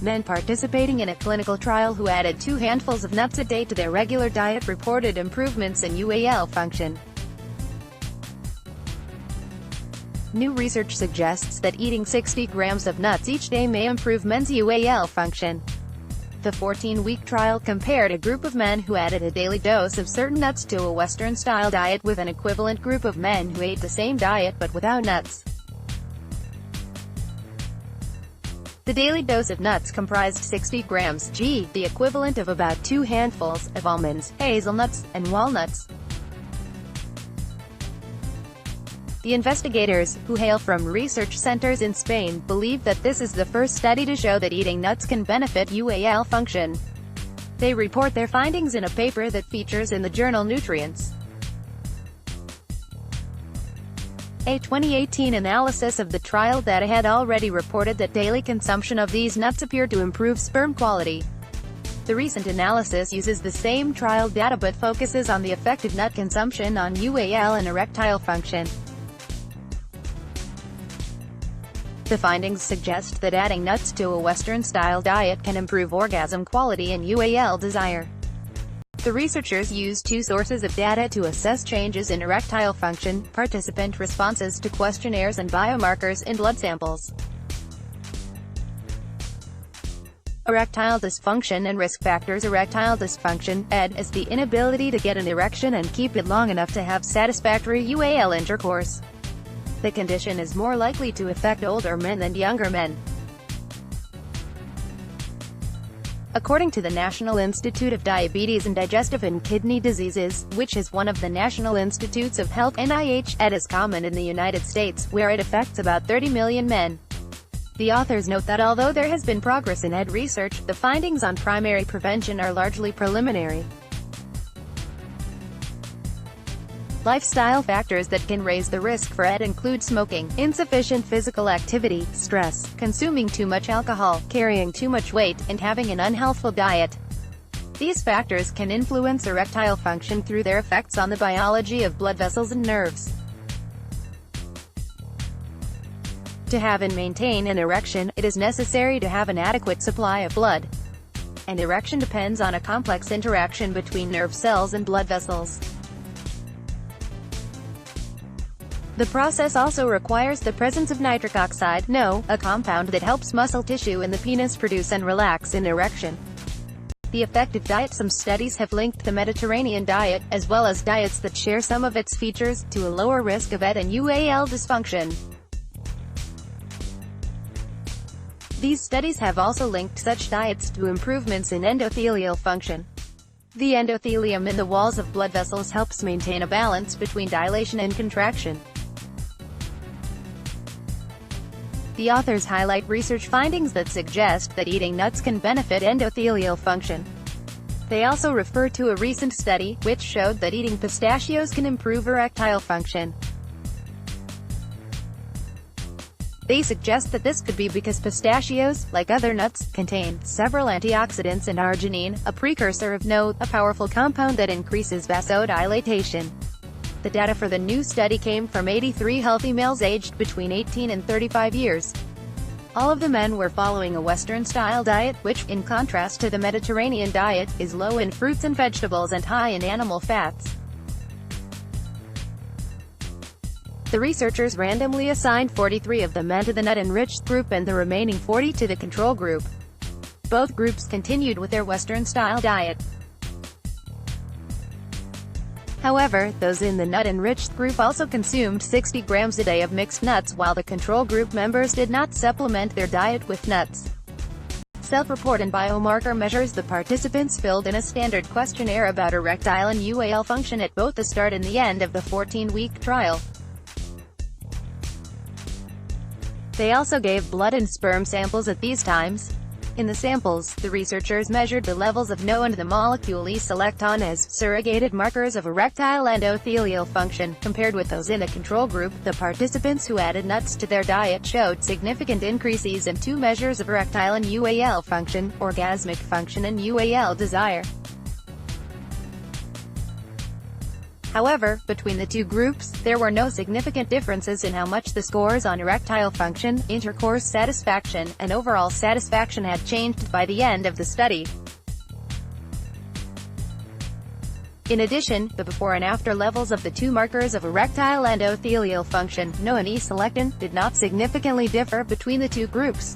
Men participating in a clinical trial who added 2 handfuls of nuts a day to their regular diet reported improvements in UAL function. New research suggests that eating 60 grams of nuts each day may improve men's UAL function. The 14-week trial compared a group of men who added a daily dose of certain nuts to a Western-style diet with an equivalent group of men who ate the same diet but without nuts. The daily dose of nuts comprised 60 grams g, the equivalent of about 2 handfuls, of almonds, hazelnuts, and walnuts. The investigators, who hail from research centers in Spain, believe that this is the first study to show that eating nuts can benefit UAL function. They report their findings in a paper that features in the journal Nutrients. A 2018 analysis of the trial data had already reported that daily consumption of these nuts appeared to improve sperm quality. The recent analysis uses the same trial data but focuses on the effect of nut consumption on UAL and erectile function. The findings suggest that adding nuts to a Western-style diet can improve orgasm quality and UAL desire. The researchers used 2 sources of data to assess changes in erectile function, participant responses to questionnaires and biomarkers in blood samples. Erectile dysfunction and risk factors. Erectile dysfunction, ED, is the inability to get an erection and keep it long enough to have satisfactory UAL intercourse. The condition is more likely to affect older men than younger men. According to the National Institute of Diabetes and Digestive and Kidney Diseases, which is one of the National Institutes of Health (NIH), ED is common in the United States, where it affects about 30 million men. The authors note that although there has been progress in ED research, the findings on primary prevention are largely preliminary. Lifestyle factors that can raise the risk for ED include smoking, insufficient physical activity, stress, consuming too much alcohol, carrying too much weight, and having an unhealthful diet. These factors can influence erectile function through their effects on the biology of blood vessels and nerves. To have and maintain an erection, it is necessary to have an adequate supply of blood. An erection depends on a complex interaction between nerve cells and blood vessels. The process also requires the presence of nitric oxide, NO, a compound that helps muscle tissue in the penis produce and relax in erection. The effective diet. Some studies have linked the Mediterranean diet, as well as diets that share some of its features, to a lower risk of ED and UAL dysfunction. These studies have also linked such diets to improvements in endothelial function. The endothelium in the walls of blood vessels helps maintain a balance between dilation and contraction. The authors highlight research findings that suggest that eating nuts can benefit endothelial function. They also refer to a recent study, which showed that eating pistachios can improve erectile function. They suggest that this could be because pistachios, like other nuts, contain several antioxidants and arginine, a precursor of NO, a powerful compound that increases vasodilatation. The data for the new study came from 83 healthy males aged between 18 and 35 years. All of the men were following a Western-style diet, which, in contrast to the Mediterranean diet, is low in fruits and vegetables and high in animal fats. The researchers randomly assigned 43 of the men to the nut-enriched group and the remaining 40 to the control group. Both groups continued with their Western-style diet. However, those in the nut-enriched group also consumed 60 grams a day of mixed nuts, while the control group members did not supplement their diet with nuts. Self-report and biomarker measures. The participants filled in a standard questionnaire about erectile and UAL function at both the start and the end of the 14-week trial. They also gave blood and sperm samples at these times. In the samples, the researchers measured the levels of NO and the molecule E-selectin as surrogated markers of erectile endothelial function. Compared with those in the control group, the participants who added nuts to their diet showed significant increases in 2 measures of erectile and UAL function, orgasmic function and UAL desire. However, between the two groups, there were no significant differences in how much the scores on erectile function, intercourse satisfaction, and overall satisfaction had changed by the end of the study. In addition, the before and after levels of the two markers of erectile endothelial function, known as E-selectin, did not significantly differ between the two groups.